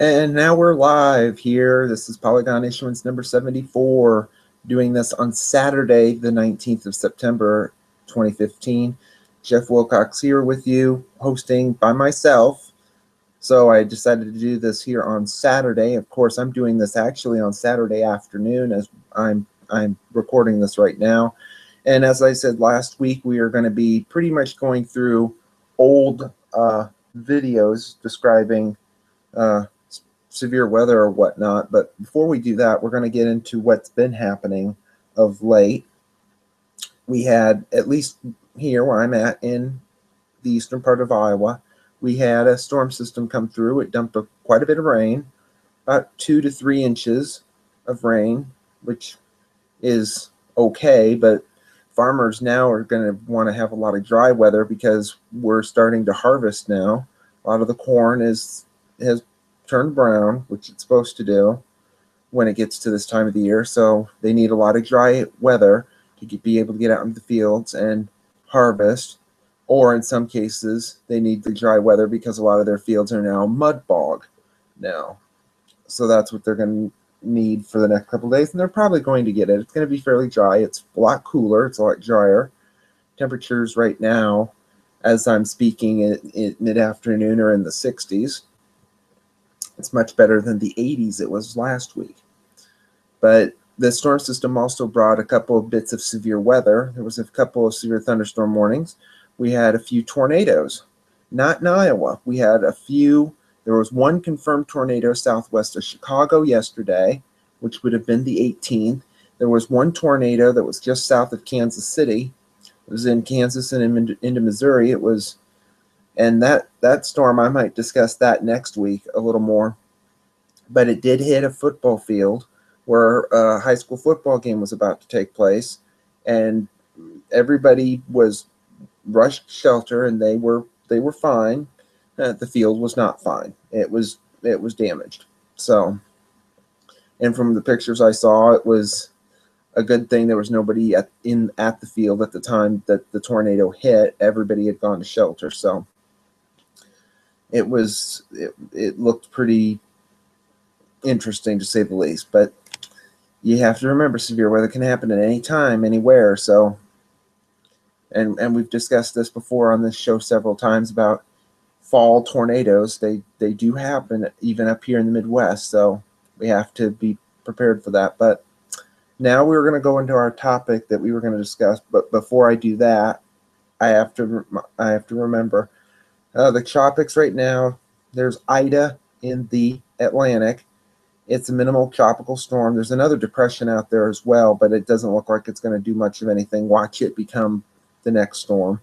And now we're live here. This is Polygon Issuance number 74, doing this on Saturday, the 19th of September, 2015. Jeff Wilcox here with you, hosting by myself. So I decided to do this here on Saturday. Of course, I'm doing this actually on Saturday afternoon as I'm recording this right now. And as I said last week, we are going to be pretty much going through old videos describing severe weather or whatnot. But before we do that, we're going to get into what's been happening of late. We had, at least here where I'm at in the eastern part of Iowa, we had a storm system come through. It dumped quite a bit of rain, about 2 to 3 inches of rain, which is okay, but farmers now are going to want to have a lot of dry weather because we're starting to harvest now. A lot of the corn has turned brown, which it's supposed to do when it gets to this time of the year. So they need a lot of dry weather to be able to get out into the fields and harvest. Or in some cases, they need the dry weather because a lot of their fields are now mud bog now. So that's what they're going to need for the next couple of days, and they're probably going to get it. It's going to be fairly dry. It's a lot cooler. It's a lot drier. Temperatures right now, as I'm speaking in mid-afternoon, are in the 60s. It's much better than the 80s it was last week. But the storm system also brought a couple of bits of severe weather. There was a couple of severe thunderstorm warnings. We had a few tornadoes. Not in Iowa. We had a few. There was one confirmed tornado southwest of Chicago yesterday, which would have been the 18th. There was one tornado that was just south of Kansas City. It was in Kansas and into Missouri. It was, and that storm, I might discuss that next week a little more. But it did hit a football field where a high school football game was about to take place, and everybody was rushed shelter, and they were fine. The field was not fine. It was damaged. So, and from the pictures I saw, it was a good thing there was nobody at the field at the time that the tornado hit. Everybody had gone to shelter. So it looked pretty interesting, to say the least. But you have to remember, severe weather can happen at any time, anywhere. So, and we've discussed this before on this show several times about fall tornadoes. They do happen even up here in the Midwest, so we have to be prepared for that. But now we're going to go into our topic that we were going to discuss. But before I do that, I have to remember the tropics right now. There's Ida in the Atlantic. It's a minimal tropical storm. There's another depression out there as well, but it doesn't look like it's going to do much of anything. Watch it become the next storm.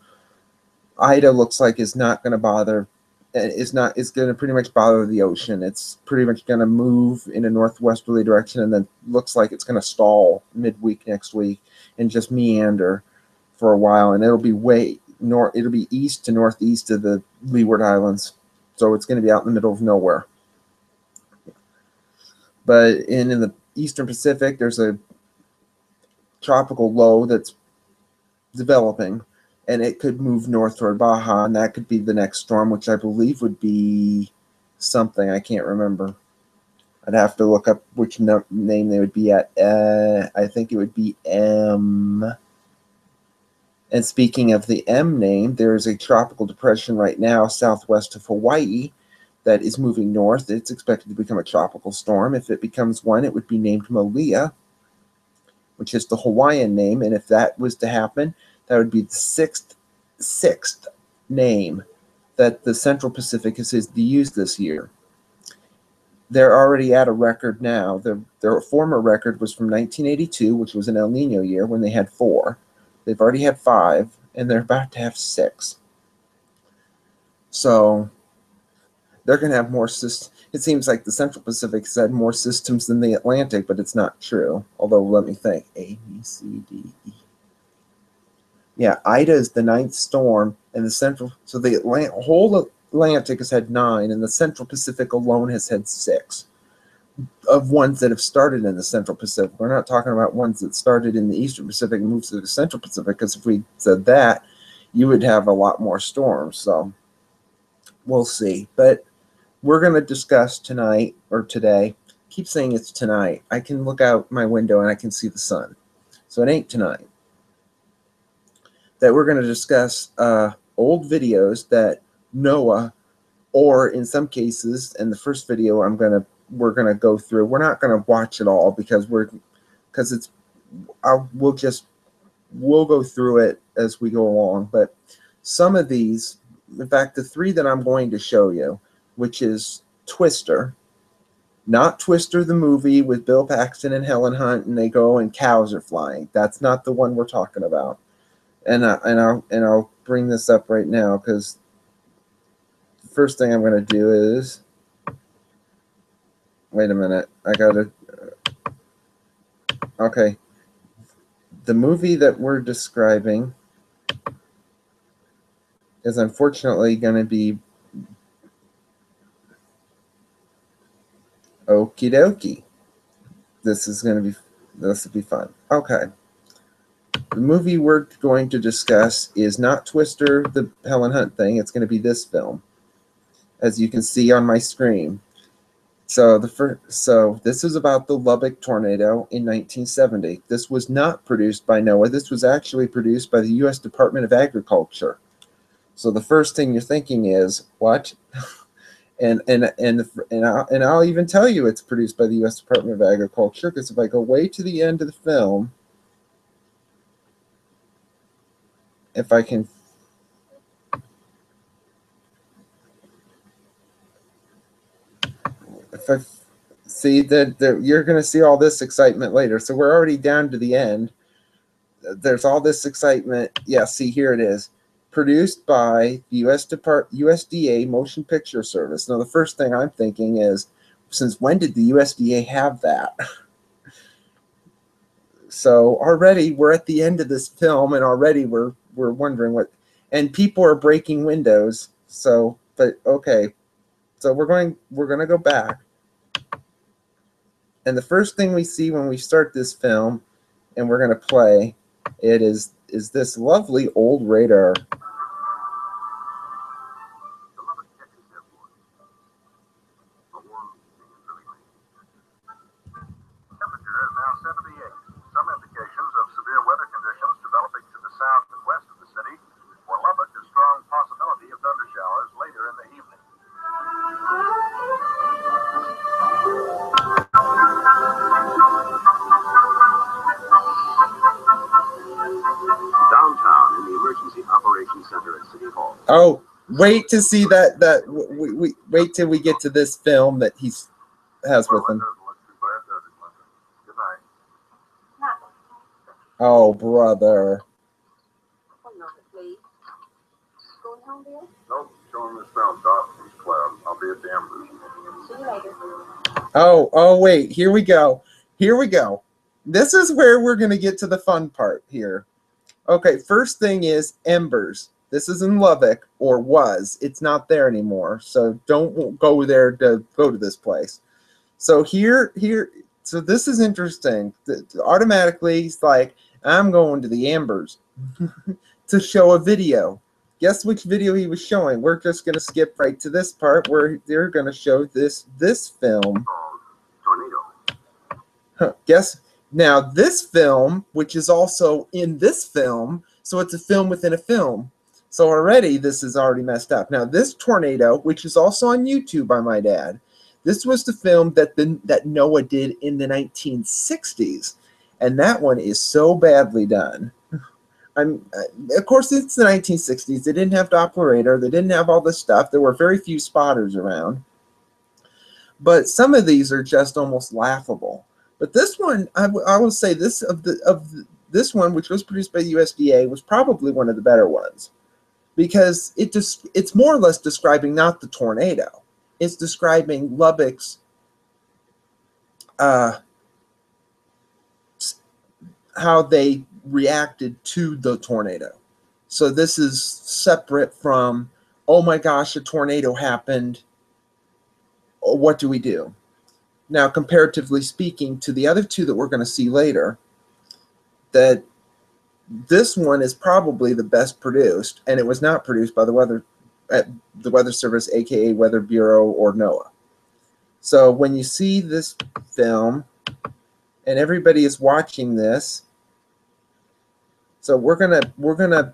Ida looks like it's not going to bother. It's going to pretty much bother the ocean. It's pretty much going to move in a northwesterly direction, and then looks like it's going to stall midweek next week and just meander for a while. And it'll be it'll be east to northeast of the Leeward Islands, so it's going to be out in the middle of nowhere. But in the eastern Pacific, there's a tropical low that's developing, and it could move north toward Baja, and that could be the next storm, which I believe would be something. I can't remember. I'd have to look up which name they would be at. I think it would be M. And speaking of the M name, there is a tropical depression right now southwest of Hawaii that is moving north. It's expected to become a tropical storm. If it becomes one, it would be named Malia, which is the Hawaiian name. And if that was to happen, that would be the sixth name that the Central Pacific has used this year. They're already at a record now. Their former record was from 1982, which was an El Nino year when they had 4. They've already had 5, and they're about to have 6. So they're going to have more systems. It seems like the Central Pacific has had more systems than the Atlantic, but it's not true. Although, let me think. A, B, C, D, E. Yeah, Ida is the 9th storm, and the Central. So the whole Atlantic has had 9, and the Central Pacific alone has had 6 of ones that have started in the Central Pacific. We're not talking about ones that started in the Eastern Pacific and moved to the Central Pacific, because if we said that, you would have a lot more storms. So we'll see. But we're going to discuss tonight or today. I keep saying it's tonight. I can look out my window and I can see the sun. So it ain't tonight. That we're going to discuss old videos that NOAA, or in some cases, in the first video we're gonna go through. We're not gonna watch it all because we'll go through it as we go along. But some of these, in fact, the three that I'm going to show you, which is Twister, not Twister the movie with Bill Paxton and Helen Hunt, and they go and cows are flying. That's not the one we're talking about. And I'll bring this up right now because the first thing I'm going to do is, wait a minute, I gotta, okay. The movie that we're describing is unfortunately going to be okie dokie. This will be fun. Okay. The movie we're going to discuss is not Twister, the Helen Hunt thing. It's going to be this film, as you can see on my screen. So this is about the Lubbock tornado in 1970. This was not produced by NOAA. This was actually produced by the U.S. Department of Agriculture. So the first thing you're thinking is, what? and I'll even tell you it's produced by the U.S. Department of Agriculture, because if I go way to the end of the film, if I can, if I see that you're going to see all this excitement later. So we're already down to the end. There's all this excitement. Yeah, see, here it is. Produced by the USDA Motion Picture Service. Now, the first thing I'm thinking is, since when did the USDA have that? So already we're at the end of this film, and already we're wondering what, and people are breaking windows. So, but okay. So we're going to go back. And the first thing we see when we start this film, and we're going to play it, is this lovely old radar. Oh, wait to see that we wait till we get to this film that he has with him. Oh, brother. Nope, show him this film, Doc. He's Cloud. I'll be at the Embers. See you later. Oh, wait. Here we go. Here we go. This is where we're going to get to the fun part here. Okay, first thing is Embers. This is in Lubbock, or was. It's not there anymore, so don't go there to go to this place. So so this is interesting. Automatically, it's like, I'm going to the Embers to show a video. Guess which video he was showing? We're just going to skip right to this part where they're going to show this film. Tornado. Huh, guess. Now, this film, which is also in this film, so it's a film within a film. So already, this is already messed up. Now, this tornado, which is also on YouTube by my dad, this was the film that NOAA did in the 1960s. And that one is so badly done. Of course, it's the 1960s. They didn't have Doppler. They didn't have all this stuff. There were very few spotters around. But some of these are just almost laughable. But this one, I will say, this one, which was produced by USDA, was probably one of the better ones, because it's more or less describing not the tornado. It's describing Lubbock's how they reacted to the tornado. So this is separate from, oh my gosh, a tornado happened. What do we do? Now, comparatively speaking to the other two that we're going to see later, that this one is probably the best produced, and it was not produced by the the Weather Service, aka Weather Bureau or NOAA. So when you see this film and everybody is watching this, so we're gonna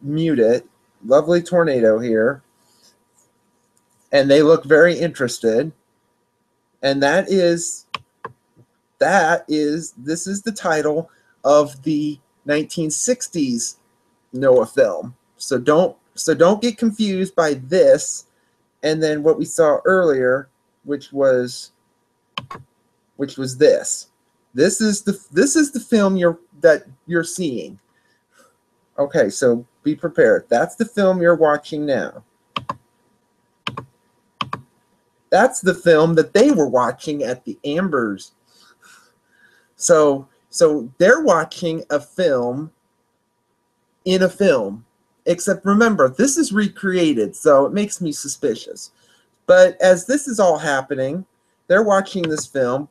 mute it. Lovely tornado here, and they look very interested. And this is the title of the 1960s NOAA film. So don't get confused by this and then what we saw earlier, which was this. This is the film that you're seeing. Okay, so be prepared. That's the film you're watching now. That's the film that they were watching at the Ambers. So they're watching a film in a film. Except remember, this is recreated, so it makes me suspicious. But as this is all happening, they're watching this film,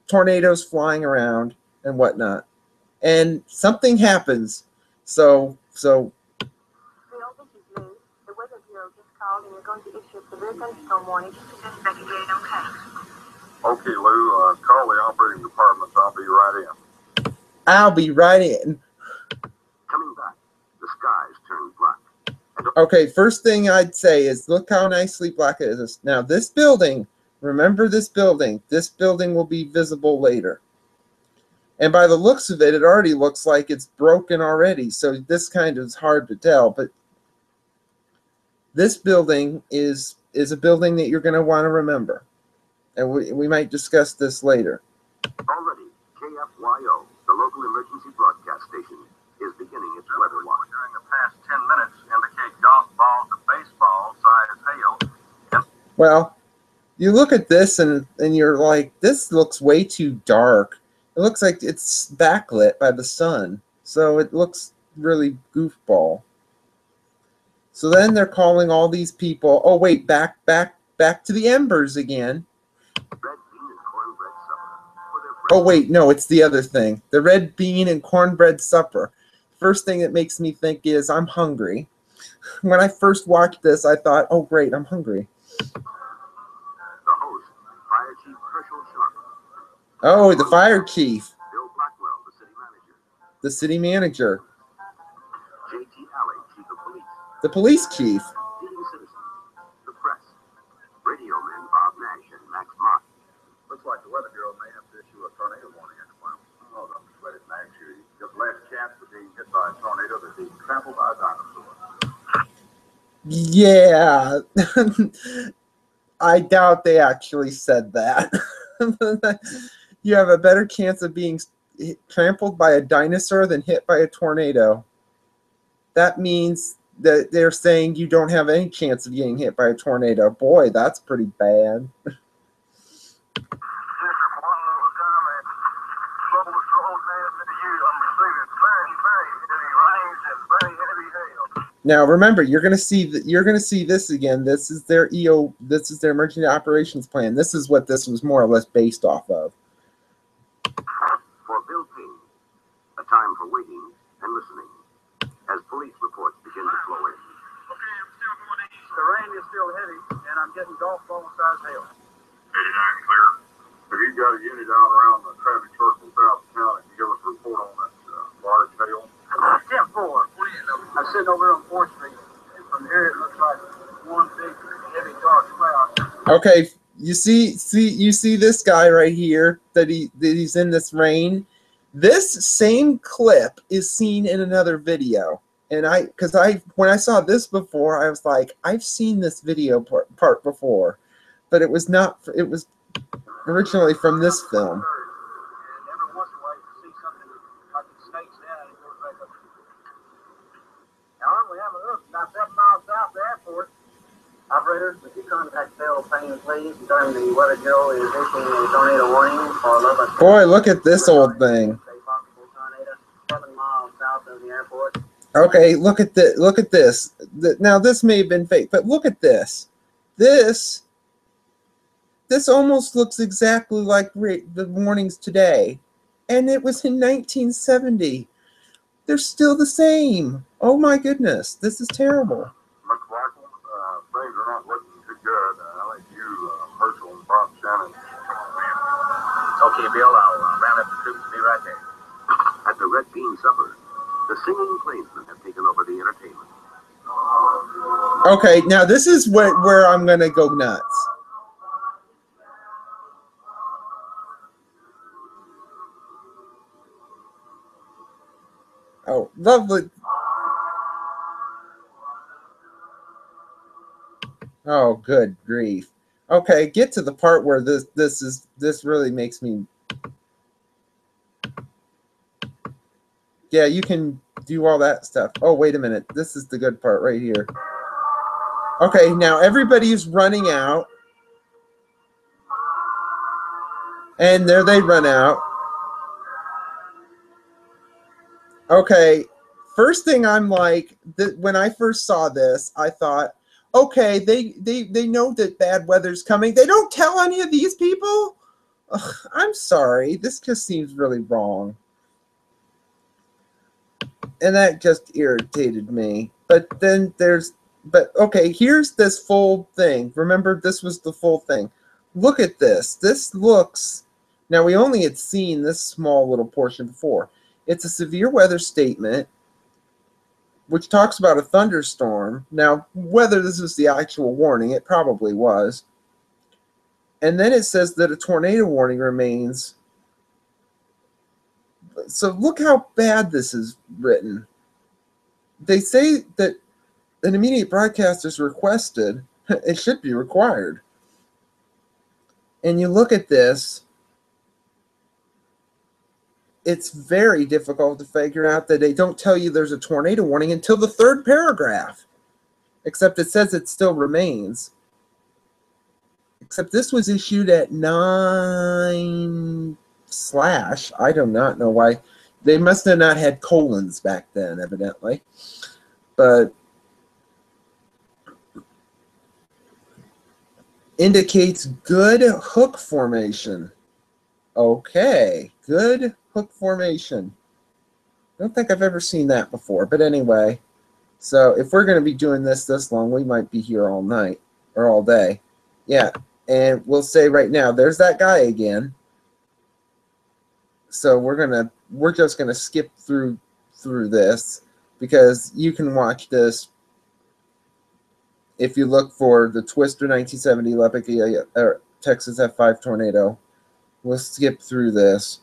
tornadoes flying around and whatnot. And something happens. So Phil, this is Lou. The Weather Bureau just called and they're going to issue a severe thunderstorm warning. Just investigating, okay? Okay, Lou, call the operating department. I'll be right in. I'll be right in. Coming back, the skies turn black. Okay, first thing I'd say is look how nicely black it is. Now this building, remember this building will be visible later. And by the looks of it, it already looks like it's broken already. So this kind of is hard to tell, but this building is a building that you're going to want to remember. And we might discuss this later. Already, KFYO, the local emergency broadcast station, is beginning its weather watch. During the past 10 minutes indicate golf balls and baseball size hail. Well, you look at this and you're like, this looks way too dark. It looks like it's backlit by the sun. So it looks really goofball. So then they're calling all these people. Oh, wait, back to the Embers again. Oh, wait, no, it's the other thing. The red bean and cornbread supper. First thing that makes me think is I'm hungry. When I first watched this, I thought, oh, great, I'm hungry. The host, Fire Chief Herschel Sharp. Oh, the fire chief. Bill Blackwell, the city manager. The city manager. J.T. Alley, chief of police. The police chief. Leading citizens. The press. Radio men Bob Nash and Max Mott. Looks like the Weather Bureau may have to issue a tornado warning at the plant. Oh, don't sweat it, Max. You got less chance of being hit by a tornado than being trampled by a dinosaur. Yeah. I doubt they actually said that. You have a better chance of being trampled by a dinosaur than hit by a tornado. That means that they're saying you don't have any chance of getting hit by a tornado. Boy, that's pretty bad. Now remember, you're going to see this again. This is their this is their emergency operations plan. This is what this was more or less based off of. For Bill Payne, a time for waiting and listening as police reports begin to flow in. Okay, I'm still going east. The rain is still heavy, and I'm getting golf ball size hail. 89 clear. Have you got a unit out around the traffic circle south of town? Can you give us a report on that large hail? 10-4. I'm sitting over on 4th Street, and from here it looks like one big, heavy, dark cloud. Okay, you see this guy right here that he's in this rain. This same clip is seen in another video, and when I saw this before, I was like, I've seen this video part before, but it was not. It was originally from this film. And every once in a while you see something like it snakes down and it goes back up. Now we have a look about 7 miles south of the airport. Operator, would you contact Bill Payne, please, and tell him the Weather Bureau is issuing a tornado warning for low. Boy, look at this old thing. 7 miles south of the airport. Okay, look at this. Now this may have been fake, but look at this. This almost looks exactly like the warnings today, and it was in 1970. They're still the same. Oh my goodness, this is terrible. McLaughlin, red bean supper. The singing plainsmen have taken over the entertainment. Okay, now this is where I'm going to go nuts. Oh, lovely. Oh, good grief. Okay, get to the part where this really makes me. Yeah, you can do all that stuff. Oh, wait a minute. This is the good part right here. Okay, now everybody's running out. And there they run out. Okay, first thing I'm like, when I first saw this, I thought, okay, they know that bad weather's coming. They don't tell any of these people? Ugh, I'm sorry. This just seems really wrong. And that just irritated me. But then okay, here's this full thing. Remember, this was the full thing. Look at this. This looks, now we only had seen this small little portion before. It's a severe weather statement, which talks about a thunderstorm. Now, whether this is the actual warning, it probably was. And then it says that a tornado warning remains. So look how bad this is written. They say that an immediate broadcast is requested. It should be required. And you look at this, it's very difficult to figure out that they don't tell you there's a tornado warning until the third paragraph. Except it says it still remains. Except this was issued at 9/ I do not know why. They must have not had colons back then, evidently. But indicates good hook formation. Okay, good hook formation. Don't think I've ever seen that before, but anyway. So if we're going to be doing this long, we might be here all night or all day. Yeah, and we'll say right now, there's that guy again. So we're just gonna skip through this because you can watch this if you look for the Twister 1970 Lubbock, Texas F5 tornado. We'll skip through this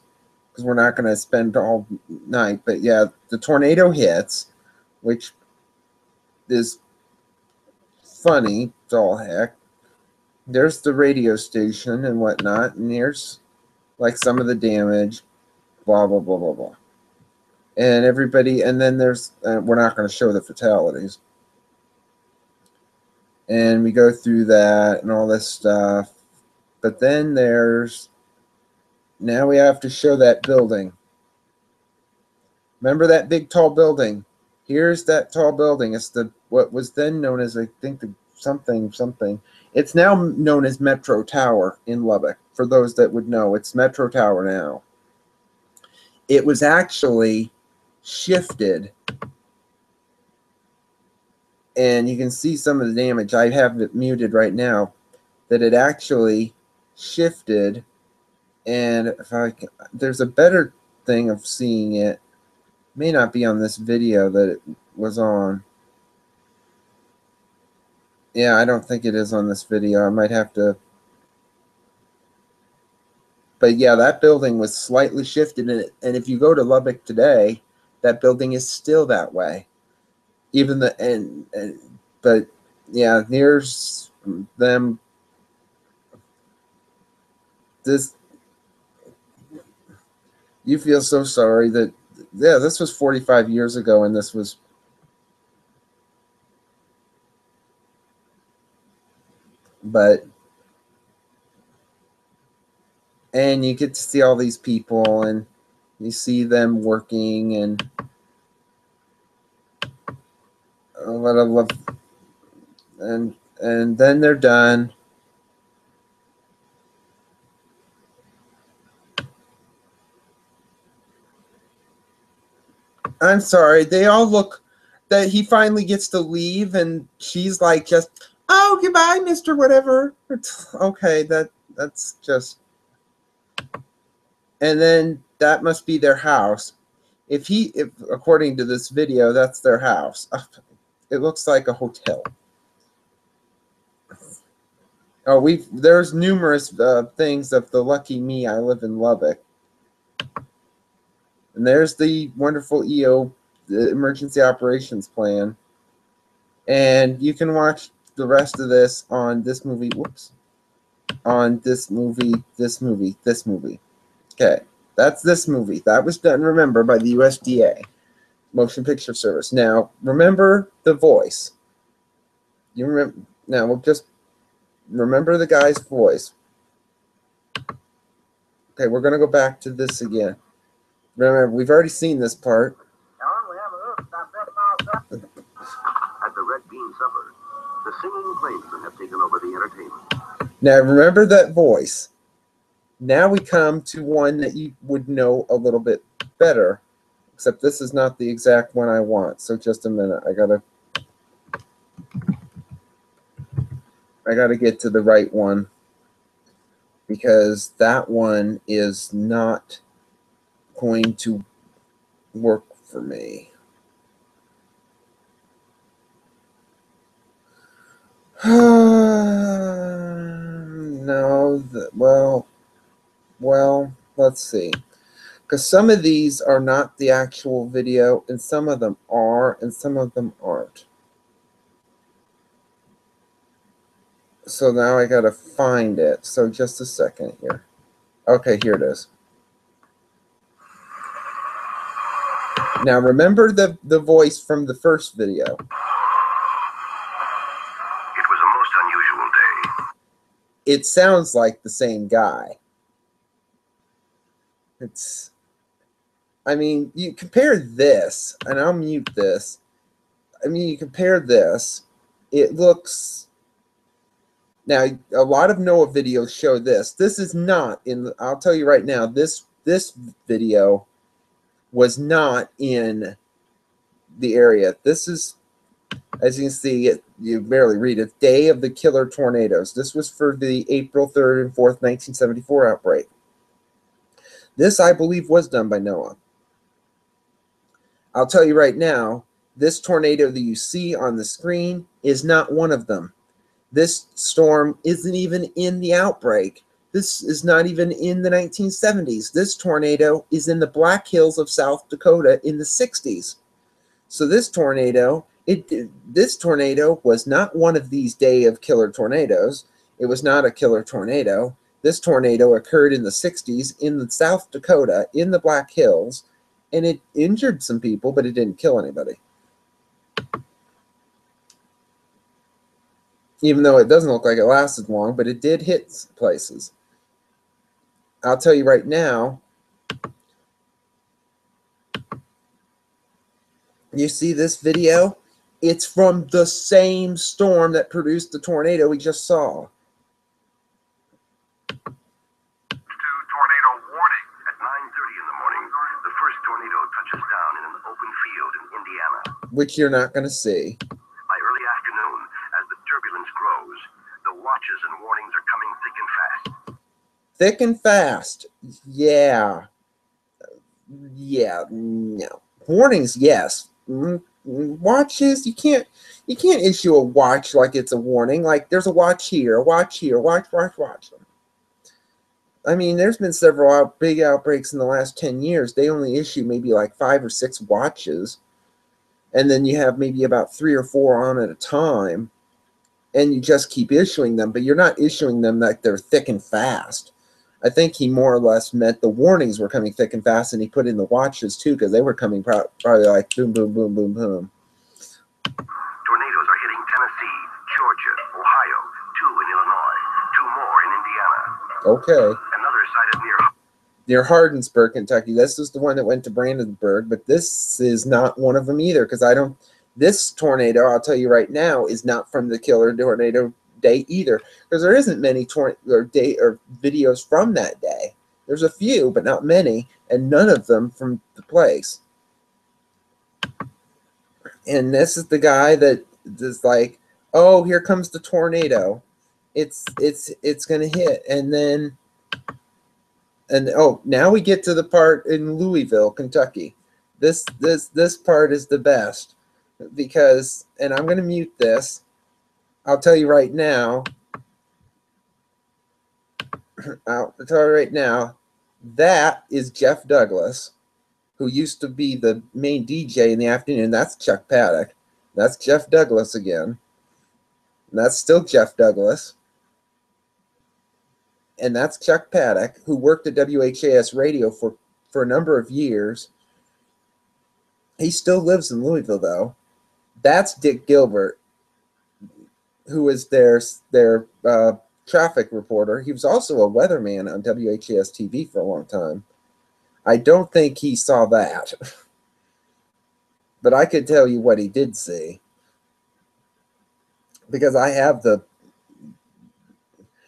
because we're not going to spend all night. But yeah, the tornado hits, which is funny, it's all heck. There's the radio station and whatnot, and here's like some of the damage, blah, blah, blah, blah, blah. And everybody, and then there's, we're not going to show the fatalities. And we go through that and all this stuff. But then now we have to show that building. Remember that big tall building? Here's that tall building. It's what was then known as, I think, the something. It's now known as Metro Tower in Lubbock. For those that would know, it's Metro Tower now. It was actually shifted. And you can see some of the damage. I have it muted right now. That it actually shifted. And there's a better thing of seeing it. May not be on this video that it was on. Yeah, I don't think it is on this video. I might have to. But yeah, that building was slightly shifted. And if you go to Lubbock today, that building is still that way. Even but yeah, here's them. You feel so sorry that, yeah, this was 45 years ago, and this was. And you get to see all these people, and you see them working, and and then they're done. I'm sorry. They all look that he finally gets to leave, and she's like, just, oh, goodbye, Mr. Whatever. It's, okay, that's just. And then that must be their house. if according to this video, that's their house. It looks like a hotel. Oh, there's numerous things of the lucky me. I live in Lubbock. And there's the wonderful EO, the Emergency Operations Plan. And you can watch the rest of this on this movie. Whoops. On this movie. Okay, that's this movie. That was done, remember, by the USDA, Motion Picture Service. Now, remember the voice. You remember? Now, we'll just remember the guy's voice. Okay, we're going to go back to this again. Remember, we've already seen this part. At the Red Bean Supper, the singing placemen have taken over the entertainment. Now, remember that voice. Now we come to one that you would know a little bit better, except this is not the exact one I want. So just a minute. I gotta get to the right one, because that one is not going to work for me. No, well, let's see. Because some of these are not the actual video, and some of them are, and some of them aren't. So now I gotta find it. So just a second here. Okay, here it is. Now remember the voice from the first video. It was a most unusual day. It sounds like the same guy. I mean, you compare this, and I'll mute this. I mean, you compare this, it looks... Now, a lot of NOAA videos show this. This is not in, I'll tell you right now, this video was not in the area. This is, as you can see, you barely read it, Day of the Killer Tornadoes. This was for the April 3rd and 4th, 1974 outbreak. This, I believe, was done by NOAA. I'll tell you right now, this tornado that you see on the screen is not one of them. This storm isn't even in the outbreak. This is not even in the 1970s. This tornado is in the Black Hills of South Dakota in the 60s. So this tornado was not one of these Day of Killer Tornadoes. It was not a killer tornado. This tornado occurred in the 60s in the South Dakota, in the Black Hills, and it injured some people, but it didn't kill anybody. Even though it doesn't look like it lasted long, but it did hit places. I'll tell you right now, you see this video? It's from the same storm that produced the tornado we just saw. To tornado warning at 9:30 in the morning. The first tornado touches down in an open field in Indiana. Which you're not going to see. By early afternoon, as the turbulence grows, the watches and warnings are coming thick and fast. Thick and fast. Yeah. Yeah, no. Warnings, yes. Watches, you can't issue a watch like it's a warning. Like there's a watch here, watch. I mean, there's been several big outbreaks in the last 10 years. They only issue maybe like 5 or 6 watches. And then you have maybe about 3 or 4 on at a time. And you just keep issuing them, but you're not issuing them like they're thick and fast. I think he more or less meant the warnings were coming thick and fast, and he put in the watches too, because they were coming probably like boom, boom, boom, boom, boom. Tornadoes are hitting Tennessee, Georgia, Ohio, 2 in Illinois, 2 more in Indiana. Okay. Another sighted Near Hardinsburg, Kentucky. This is the one that went to Brandenburg, but this is not one of them either, because this tornado, I'll tell you right now, is not from the killer tornado day either, because there isn't many videos from that day. There's a few, but not many, and none of them from the place. And this is the guy that is like, oh, here comes the tornado. It's gonna hit, and oh, now we get to the part in Louisville, Kentucky. This part is the best because, and I'm going to mute this. I'll tell you right now. That is Jeff Douglas, who used to be the main DJ in the afternoon. That's Chuck Paddock. That's Jeff Douglas again. And that's still Jeff Douglas. And that's Chuck Paddock, who worked at WHAS radio for a number of years. He still lives in Louisville, though. That's Dick Gilbert, who is their traffic reporter. He was also a weatherman on WHAS TV for a long time. I don't think he saw that. But I could tell you what he did see. Because I have the...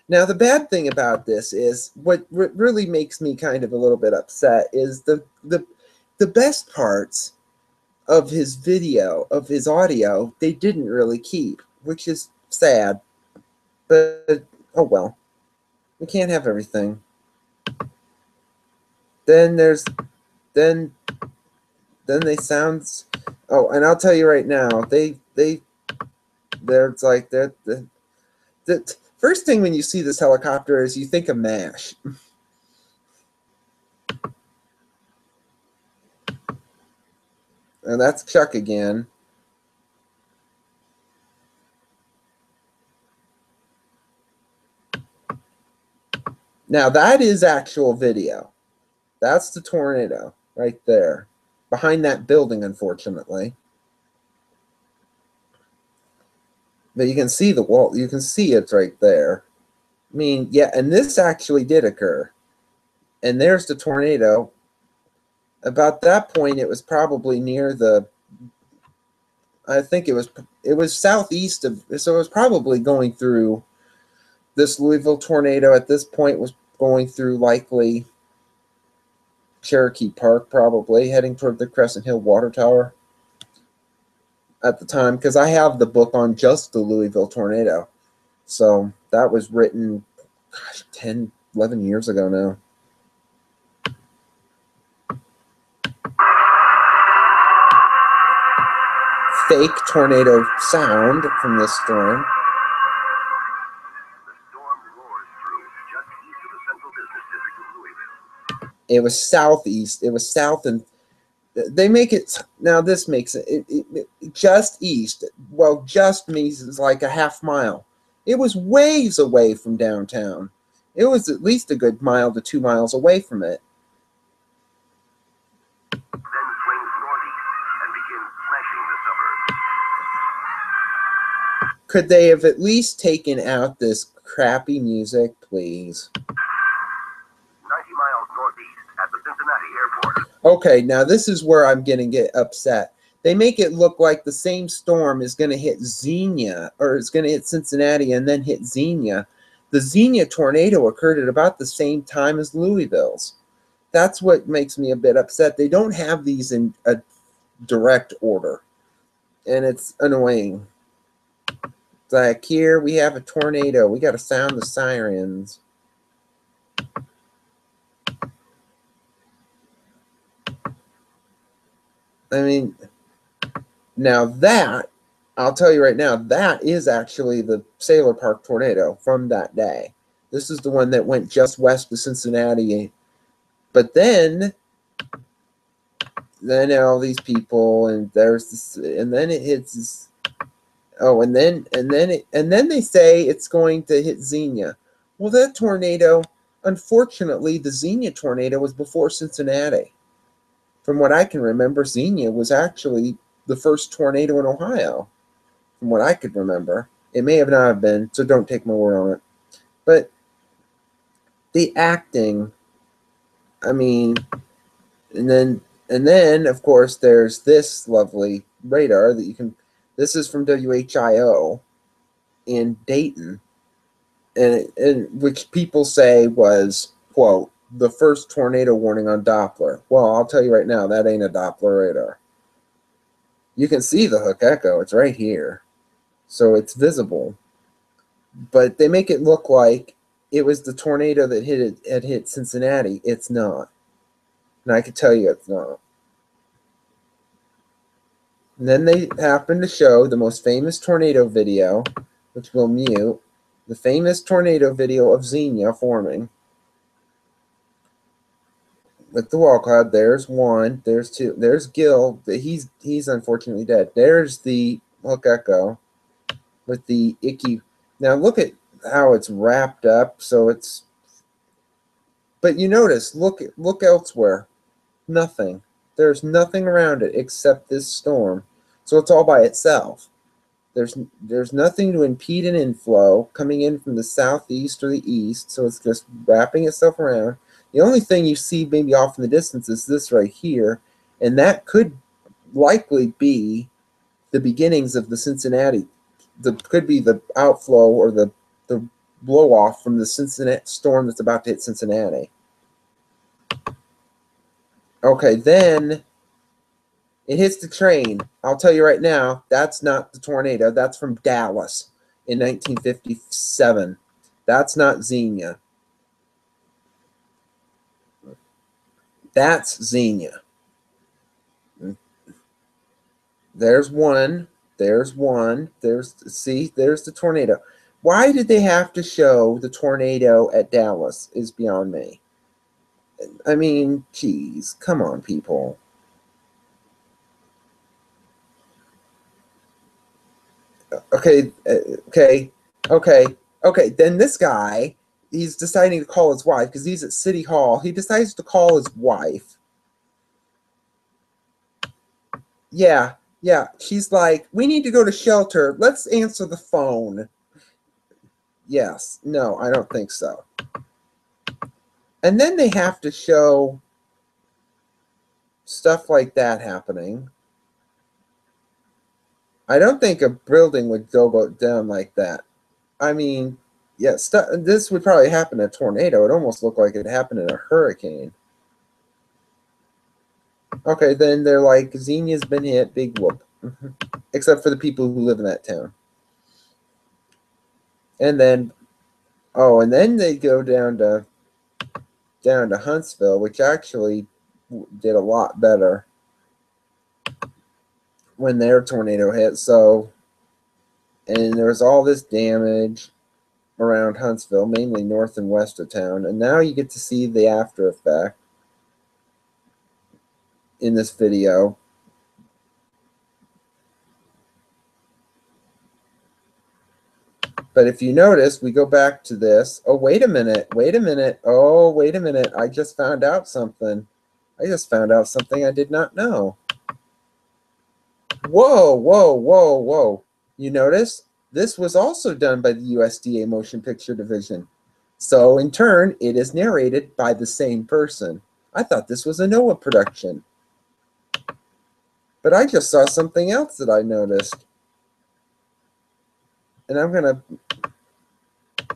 Now, the bad thing about this is, what really makes me kind of a little bit upset is the best parts of his video, of his audio, they didn't really keep, which is sad. But, oh well. We can't have everything. Then they sound... Oh, and I'll tell you right now, there's like that. The first thing when you see this helicopter is you think of MASH. And that's Chuck again. Now that is actual video. That's the tornado right there. Behind that building, unfortunately. But you can see the wall. You can see it's right there. I mean, yeah, and this actually did occur. And there's the tornado. About that point, it was probably near the... I think it was southeast of... So it was probably going through... This Louisville tornado at this point was going through likely Cherokee Park, probably, heading toward the Crescent Hill Water Tower at the time, because I have the book on just the Louisville tornado. So that was written, gosh, 10, 11 years ago now. Fake tornado sound from this storm. The storm roars through just east of the central business district of Louisville. It was southeast. It was south, and they make it now. This makes it just east. Well, just means like a half mile. It was ways away from downtown. It was at least a good mile to 2 miles away from it. Then swings northeast and begins smashing the suburbs. Could they have at least taken out this crappy music, please? 90 miles northeast at the Cincinnati airport. Okay, now this is where I'm going to get upset. They make it look like the same storm is going to hit Xenia, or it's going to hit Cincinnati and then hit Xenia. The Xenia tornado occurred at about the same time as Louisville's. That's what makes me a bit upset. They don't have these in a direct order, and it's annoying. It's like, here we have a tornado. We got to sound the sirens. I mean, now that, I'll tell you right now, that is actually the Sailor Park tornado from that day. This is the one that went just west of Cincinnati. But then all these people, and there's this, and then it hits this, oh, and then they say it's going to hit Xenia. Well, that tornado, unfortunately, the Xenia tornado was before Cincinnati. From what I can remember, Xenia was actually the first tornado in Ohio. From what I could remember. It may have not have been, so don't take my word on it. But the acting, I mean, and then of course there's this lovely radar that you can, this is from WHIO in Dayton, and which people say was, quote, the first tornado warning on Doppler. Well, I'll tell you right now, that ain't a Doppler radar. You can see the hook echo. It's right here. So it's visible. But they make it look like it was the tornado that hit Cincinnati. It's not. And I can tell you it's not. And then they happen to show the most famous tornado video, which we'll mute, the famous tornado video of Xenia forming. With the wall cloud, there's one, there's two, there's Gil, he's unfortunately dead. There's the Hook Echo with the icky. Now look at how it's wrapped up, so it's, but you notice, look elsewhere. Nothing. There's nothing around it except this storm. So it's all by itself. There's nothing to impede an inflow coming in from the southeast or the east, so it's just wrapping itself around. The only thing you see maybe off in the distance is this right here, and that could likely be the beginnings of the Cincinnati. Could be the outflow or the blow off from the Cincinnati storm that's about to hit Cincinnati. Okay, then it hits the train. I'll tell you right now, that's not the tornado. That's from Dallas in 1957. That's not Xenia. That's Xenia. There's one. There's one. See, there's the tornado. Why did they have to show the tornado at Dallas is beyond me. I mean, geez, come on, people. Okay. Then this guy, he's deciding to call his wife because he's at City Hall. He decides to call his wife. Yeah. She's like, we need to go to shelter. Let's answer the phone. Yes. No, I don't think so. And then they have to show stuff like that happening. I don't think a building would go down like that. I mean, yeah, this would probably happen in a tornado. It almost looked like it happened in a hurricane. Okay, then they're like, Xenia's been hit, big whoop. Except for the people who live in that town. And then, oh, and then they go down to Huntsville, which actually did a lot better when their tornado hit. So, and there was all this damage around Huntsville, mainly north and west of town. And now you get to see the after effect in this video. But if you notice, we go back to this. Oh, wait a minute. Oh, wait a minute. I just found out something. I did not know. Whoa. You notice? This was also done by the USDA Motion Picture Division. So, in turn, it is narrated by the same person. I thought this was a NOAA production. But I just saw something else that I noticed. And I'm going to...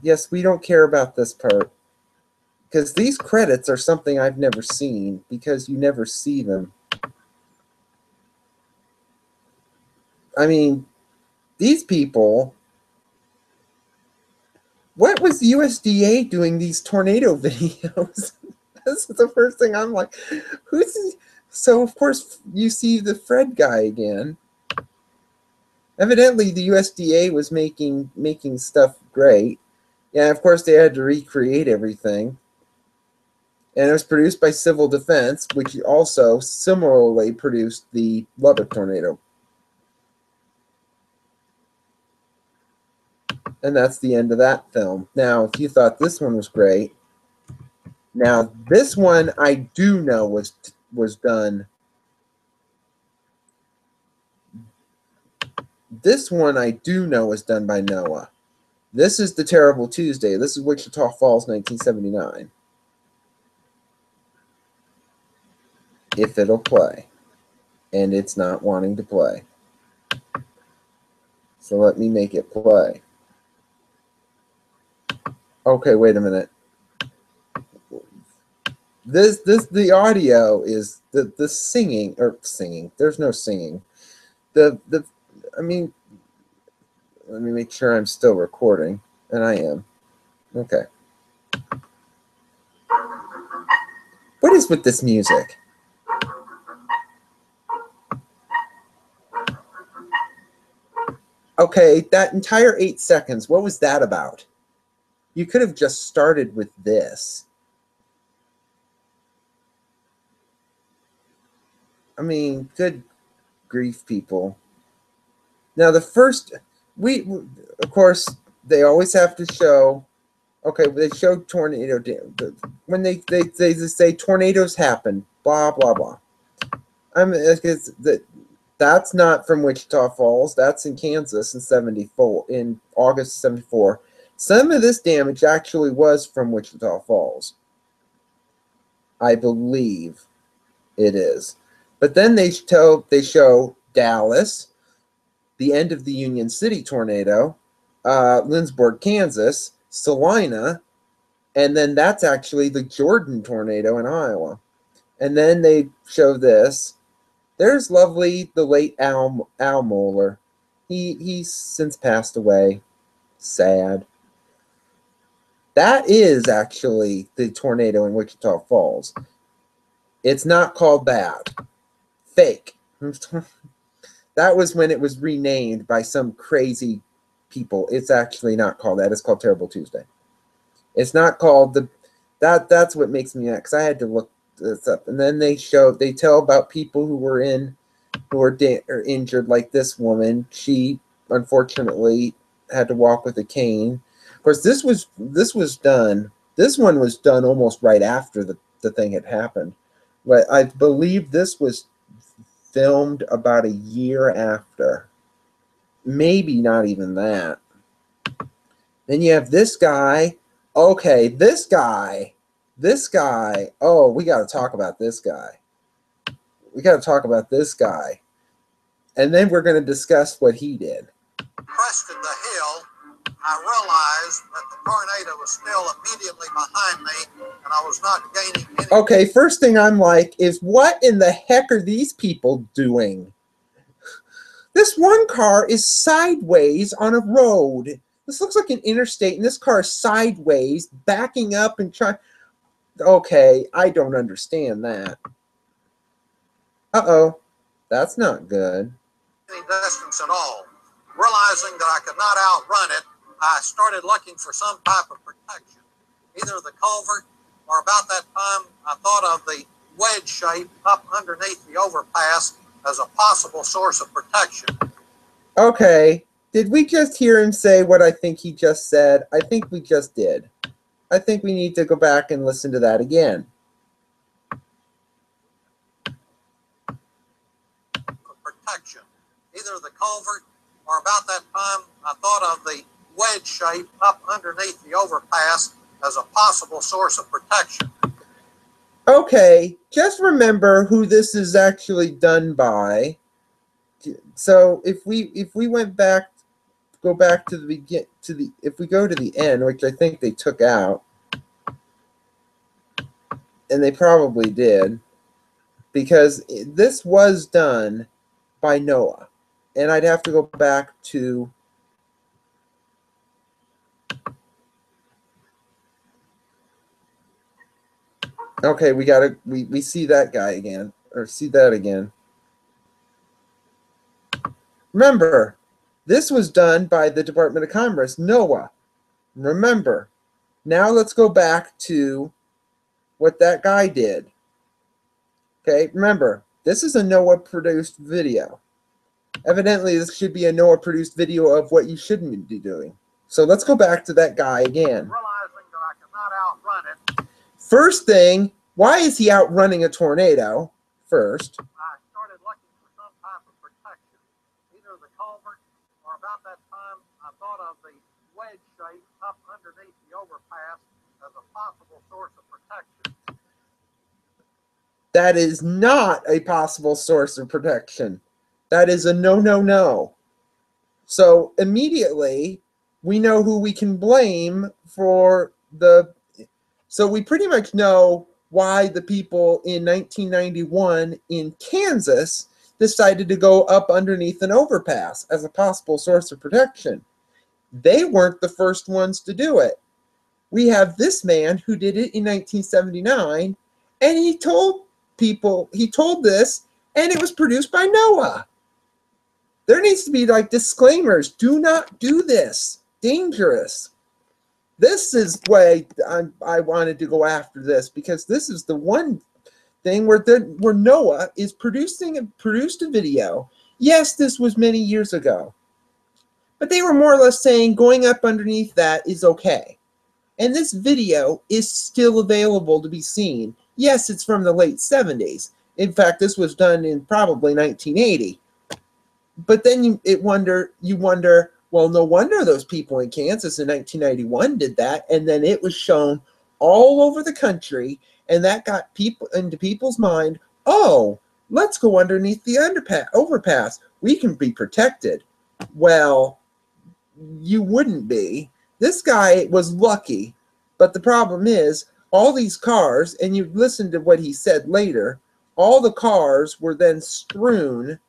Yes, we don't care about this part. Because these credits are something I've never seen, because you never see them. I mean, these people... What was the USDA doing these tornado videos? This is the first thing I'm like, who's this? So, of course, you see the Fred guy again. Evidently, the USDA was making stuff great. Yeah, of course, they had to recreate everything. And it was produced by Civil Defense, which also similarly produced the Lubbock tornado. And that's the end of that film. Now, if you thought this one was great, now this one I do know was done. This one I do know was done by NOAA. This is The Terrible Tuesday. This is Wichita Falls, 1979. If it'll play. And it's not wanting to play. So let me make it play. Okay, wait a minute. The audio is the singing, there's no singing. I mean, let me make sure I'm still recording, and I am. Okay. What is with this music? Okay, that entire 8 seconds, what was that about? You could have just started with this. I mean, good grief, people. Now, the first, of course, they always have to show, okay, they show tornado, when they say tornadoes happen, blah, blah, blah. I mean, that's not from Wichita Falls. That's in Kansas in 74, in August 74. Some of this damage actually was from Wichita Falls. I believe it is. But then they show Dallas, the end of the Union City tornado, Lindsborg, Kansas, Salina, and then that's actually the Jordan tornado in Iowa. And then they show this. There's lovely, the late Al Moeller. He's since passed away. Sad. That is actually the tornado in Wichita Falls. It's not called that. Fake. That was when it was renamed by some crazy people. It's actually not called that. It's called Terrible Tuesday. It's not called that's what makes me mad, because I had to look this up. And then they tell about people who were injured, like this woman. She unfortunately had to walk with a cane. Of course, this one was done almost right after the thing had happened. But I believe this was filmed about a year after. Maybe not even that. Then you have this guy. Okay, this guy. Oh, we got to talk about this guy. And then we're going to discuss what he did. Crested the hill, I realized that the tornado was still immediately behind me, and I was not gaining any. Okay, first thing I'm like is, what in the heck are these people doing? This one car is sideways on a road. This looks like an interstate, and this car is sideways, backing up and trying. Okay, I don't understand that. Uh-oh, that's not good. Any distance at all. Realizing that I could not outrun it, I started looking for some type of protection. Either the culvert, or about that time, I thought of the wedge shape up underneath the overpass as a possible source of protection. Okay, did we just hear him say what I think he just said? I think we just did. I think we need to go back and listen to that again. Protection. Either the culvert, or about that time, I thought of the wedge shape up underneath the overpass as a possible source of protection. Okay, just remember who this is actually done by. So if we went back, go back to the if we go to the end, which I think they took out, and they probably did, because this was done by NOAA, and I'd have to go back to. Okay, we see that guy again, or see that again. Remember, this was done by the Department of Commerce, NOAA. Remember. Now let's go back to what that guy did. Okay, remember, this is a NOAA-produced video. Evidently, this should be a NOAA-produced video of what you shouldn't be doing. So let's go back to that guy again. Realizing that I could not outrun it. First thing, why is he outrunning a tornado? First. I started looking for some type of protection. Either the culvert, or about that time, I thought of the wedge shape up underneath the overpass as a possible source of protection. That is not a possible source of protection. That is a no, no, no. So immediately, we know who we can blame for the. So we pretty much know why the people in 1991 in Kansas decided to go up underneath an overpass as a possible source of protection. They weren't the first ones to do it. We have this man who did it in 1979, and he told people, he told this, and it was produced by NOAA. There needs to be like disclaimers. Do not do this. Dangerous. This is why I wanted to go after this, because this is the one thing where NOAA is produced a video. Yes, this was many years ago, but they were more or less saying going up underneath that is okay. And this video is still available to be seen. Yes, it's from the late 70s. In fact, this was done in probably 1980. But then you wonder, well, no wonder those people in Kansas in 1991 did that, and then it was shown all over the country, and that got people into people's mind, oh, let's go underneath the overpass. We can be protected. Well, you wouldn't be. This guy was lucky, but the problem is all these cars, and you listen to what he said later, all the cars were then strewn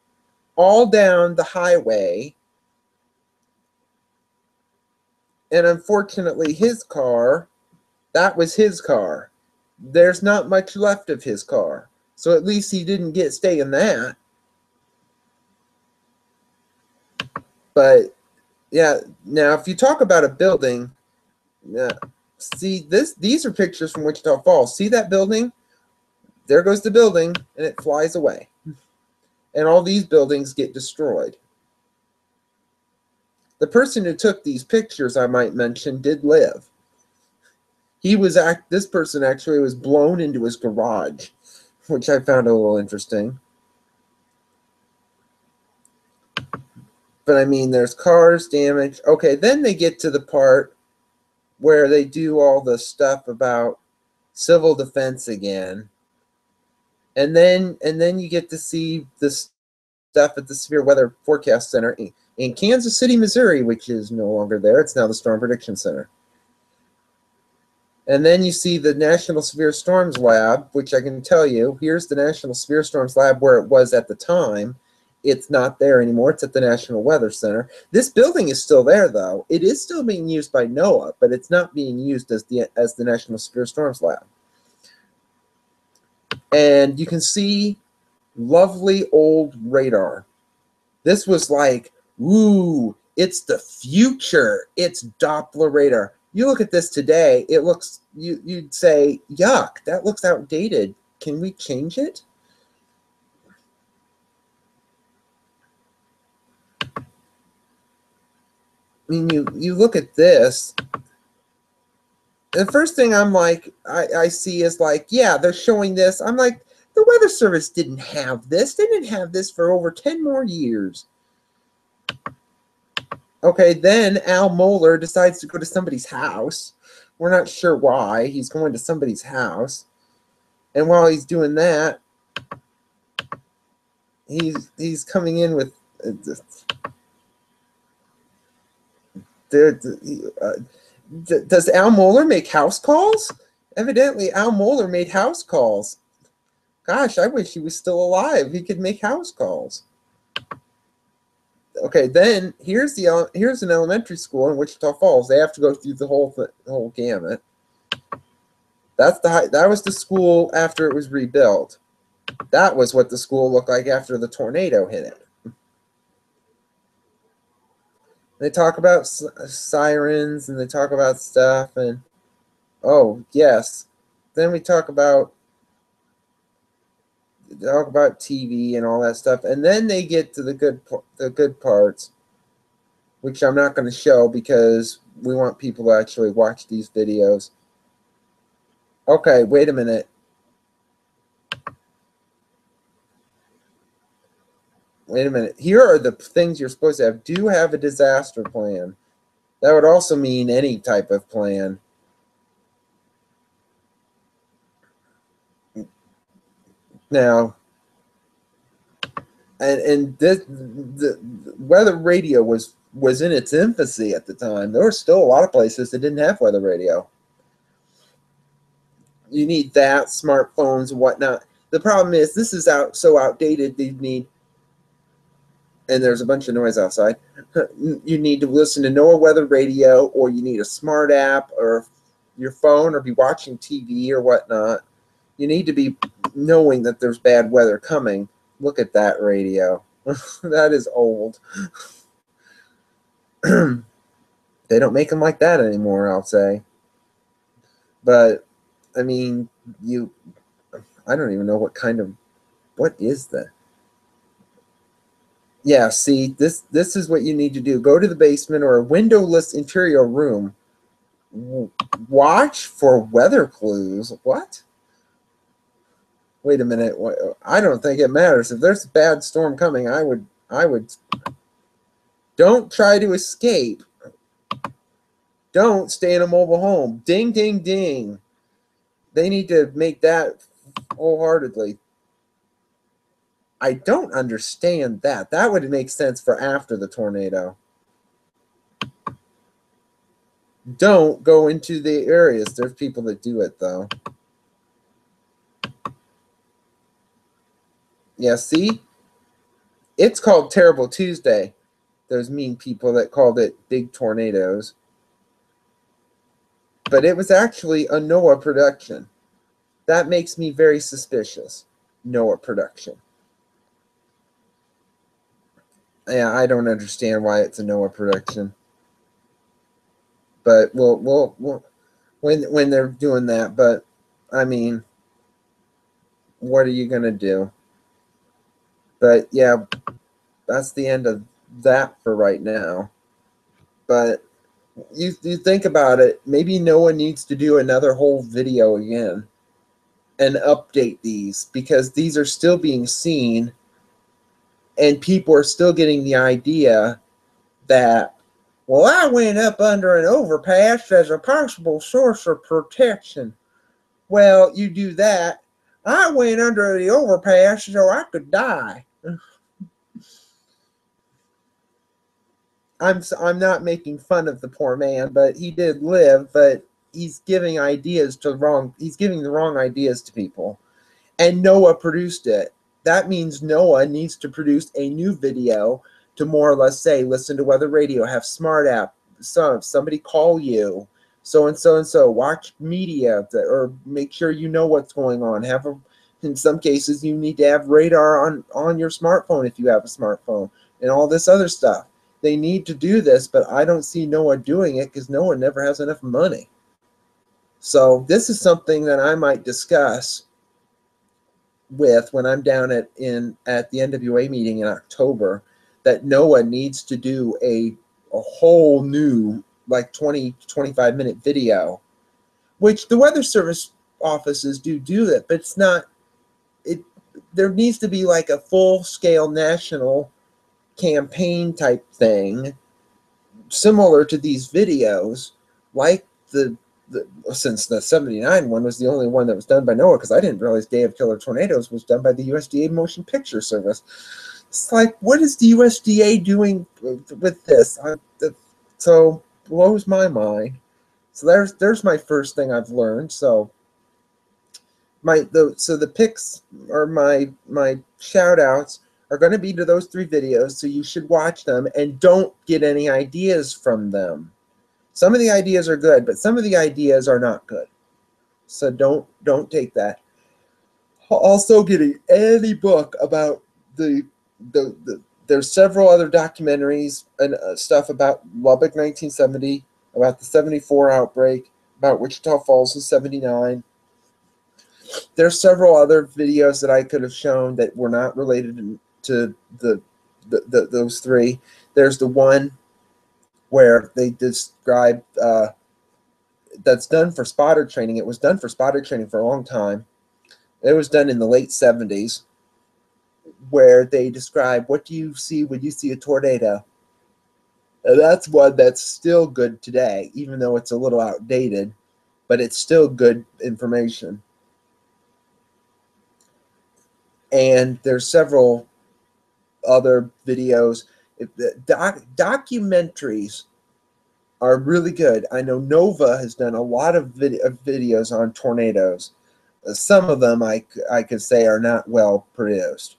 all down the highway. And unfortunately, his car, that was his car. There's not much left of his car. So at least he didn't stay in that. But yeah, now if you talk about a building, see these are pictures from Wichita Falls. See that building? There goes the building, and it flies away. And all these buildings get destroyed. The person who took these pictures, I might mention, did live. This person actually was blown into his garage, which I found a little interesting. But I mean, there's cars damaged. Okay, then they get to the part where they do all the stuff about civil defense again. And then you get to see the stuff at the Severe Weather Forecast Center in Kansas City, Missouri, which is no longer there. It's now the Storm Prediction Center. And then you see the National Severe Storms Lab, which I can tell you, here's the National Severe Storms Lab where it was at the time. It's not there anymore. It's at the National Weather Center. This building is still there, though. It is still being used by NOAA, but it's not being used as the National Severe Storms Lab. And you can see lovely old radar. This was like, ooh, it's the future. It's Doppler radar. You look at this today, it looks, you'd say, yuck, that looks outdated. Can we change it? I mean, you look at this. The first thing I'm like, I see is like, yeah, they're showing this. I'm like, the Weather Service didn't have this. They didn't have this for over 10 more years. Okay, then Al Mohler decides to go to somebody's house. We're not sure why. He's going to somebody's house. And while he's doing that, he's coming in with... does Al Mohler make house calls? Evidently, Al Mohler made house calls. Gosh, I wish he was still alive. He could make house calls. Okay, then here's an elementary school in Wichita Falls. They have to go through the whole gamut. That was the school after it was rebuilt. That was what the school looked like after the tornado hit it. They talk about sirens and they talk about stuff, and oh yes, then we talk about TV and all that stuff, and then they get to the good parts, which I'm not going to show because we want people to actually watch these videos. Okay, wait a minute. Wait a minute. Here are the things you're supposed to have. Do have a disaster plan. That would also mean any type of plan. Now, and the weather radio was in its infancy at the time. There were still a lot of places that didn't have weather radio. You need that, smartphones and whatnot. The problem is this is so outdated. You need, and there's a bunch of noise outside. You need to listen to NOAA weather radio, or you need a smart app, or your phone, or be watching TV or whatnot. You need to be knowing that there's bad weather coming. Look at that radio. That is old. They don't make them like that anymore, I'll say. But I mean, I don't even know what is that? Yeah, see, this is what you need to do. Go to the basement or a windowless interior room. Watch for weather clues. What? Wait a minute. I don't think it matters. If there's a bad storm coming, I would don't try to escape. Don't stay in a mobile home. Ding, ding, ding. They need to make that wholeheartedly. I don't understand that. That would make sense for after the tornado. Don't go into the areas. There's people that do it, though. Yeah, see? It's called Terrible Tuesday. Those mean people that called it big tornadoes. But it was actually a NOAA production. That makes me very suspicious. NOAA production. Yeah, I don't understand why it's a NOAA production. But we'll when they're doing that. But I mean, what are you gonna do? But yeah, that's the end of that for right now. But you think about it, maybe NOAA needs to do another whole video again and update these, because these are still being seen and people are still getting the idea that, well, I went up under an overpass as a possible source of protection. Well, you do that. I went under the overpass so I could die. I'm not making fun of the poor man, but he did live, but he's giving the wrong ideas to people. And NOAA produced it. That means NOAA needs to produce a new video to more or less say, listen to weather radio, have smart app, somebody call you, so and so and so, watch media, or make sure you know what's going on. In some cases, you need to have radar on your smartphone if you have a smartphone, and all this other stuff. They need to do this, but I don't see NOAA doing it because NOAA never has enough money. So this is something that I might discuss with when I'm down at the NWA meeting in October, that NOAA needs to do a whole new, like 20-25 minute video, which the Weather Service offices do it, but it's not. There needs to be like a full-scale national campaign type thing, similar to these videos, like since the 79 one was the only one that was done by NOAA, because I didn't realize Day of Killer Tornadoes was done by the USDA Motion Picture Service. It's like, what is the USDA doing with this? So blows my mind. So there's my first thing I've learned. So the picks or my shout outs are going to be to those 3 videos, so you should watch them and don't get any ideas from them. Some of the ideas are good, but some of the ideas are not good. So don't take that. Also, getting any book about there's several other documentaries and stuff about Lubbock 1970, about the 74 outbreak, about Wichita Falls in 79. There's several other videos that I could have shown that were not related to those 3. There's the one where they describe that's done for spotter training. It was done for spotter training for a long time. It was done in the late 70s, where they describe, what do you see when you see a tornado? And that's one that's still good today, even though it's a little outdated, but it's still good information. And there's several other videos. Documentaries are really good. I know Nova has done a lot of videos on tornadoes. Some of them I could say are not well produced,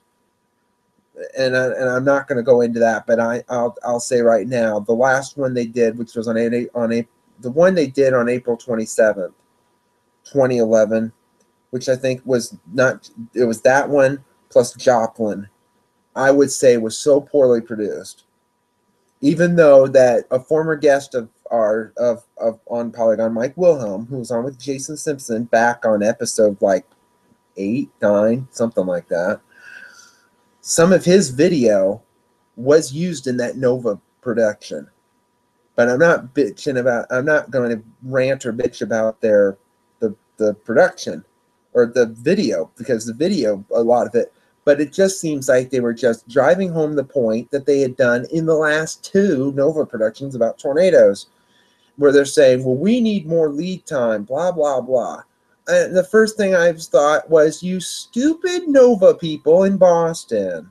and I'm not going to go into that. But I'll say right now, the last one they did, which was the one they did on April 27th, 2011, which I think was not. It was that one plus Joplin. I would say was so poorly produced. Even though that a former guest of on Polygon, Mike Wilhelm, who was on with Jason Simpson back on episode like 8, 9, something like that, some of his video was used in that Nova production. But I'm not going to rant or bitch about the production or the video, because the video, a lot of it, but it just seems like they were just driving home the point that they had done in the last 2 Nova productions about tornadoes, where they're saying, well, we need more lead time, blah, blah, blah. And the first thing I thought was, you stupid Nova people in Boston.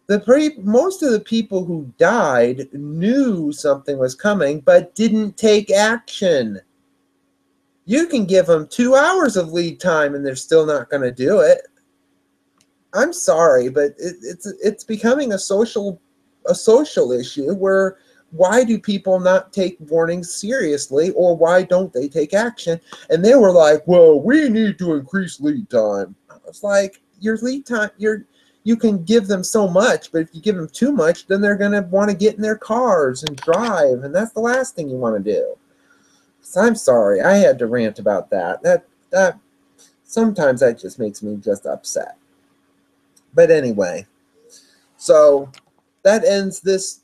Most of the people who died knew something was coming, but didn't take action. You can give them 2 hours of lead time and they're still not going to do it. I'm sorry, but it's becoming a social issue where, why do people not take warnings seriously, or why don't they take action? And they were like, well, we need to increase lead time. I was like, your lead time, you can give them so much, but if you give them too much, then they're going to want to get in their cars and drive, and that's the last thing you want to do. So I'm sorry, I had to rant about that. That sometimes that just makes me just upset. But anyway, so that ends this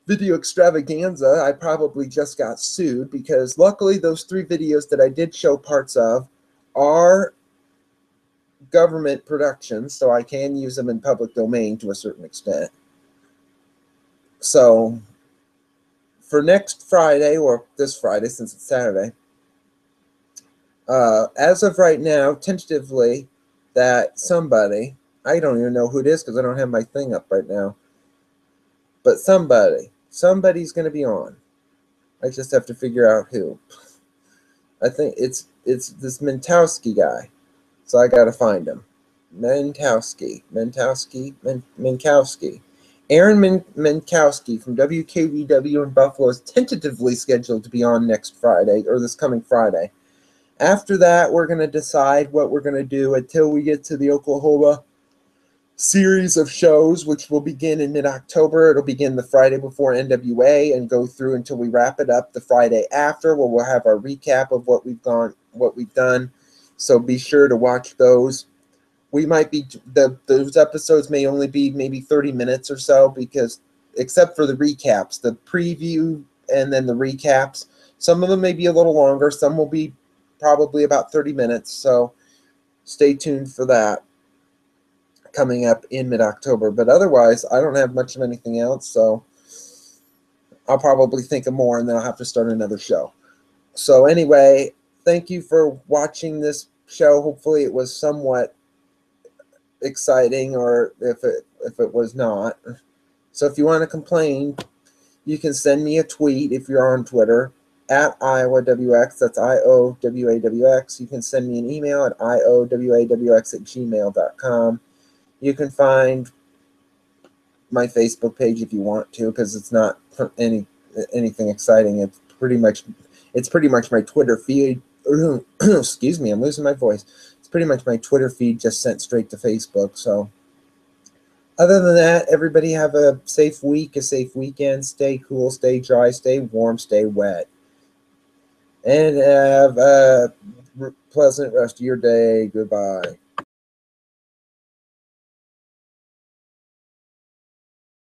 video extravaganza. I probably just got sued, because luckily those 3 videos that I did show parts of are government productions, so I can use them in public domain to a certain extent. So for next Friday, or this Friday since it's Saturday, as of right now, tentatively, that somebody, I don't even know who it is because I don't have my thing up right now, but somebody's going to be on. I just have to figure out who. I think it's this Mentowski guy, so I got to find him. Mentowski. Aaron Menkowski from WKVW in Buffalo is tentatively scheduled to be on next Friday, or this coming Friday. After that, we're going to decide what we're going to do until we get to the Oklahoma series of shows, which will begin in mid-October. It'll begin the Friday before NWA and go through until we wrap it up the Friday after, where we'll have our recap of what we've done. So be sure to watch those. We might be those episodes may only be maybe 30 minutes or so, because except for the recaps, the preview and then the recaps, some of them may be a little longer. Some will be probably about 30 minutes. So stay tuned for that coming up in mid-October. But otherwise, I don't have much of anything else, so I'll probably think of more, and then I'll have to start another show. So anyway, thank you for watching this show. Hopefully it was somewhat exciting, or if it was not. So if you want to complain, you can send me a tweet if you're on Twitter at IowaWX. That's IOWAWX. You can send me an email at iowawx@gmail.com. You can find my Facebook page if you want to, because it's not anything exciting. It's pretty much my Twitter feed. Excuse me, I'm losing my voice. It's pretty much my Twitter feed just sent straight to Facebook. So other than that, everybody have a safe week, a safe weekend. Stay cool, stay dry, stay warm, stay wet. And have a pleasant rest of your day. Goodbye.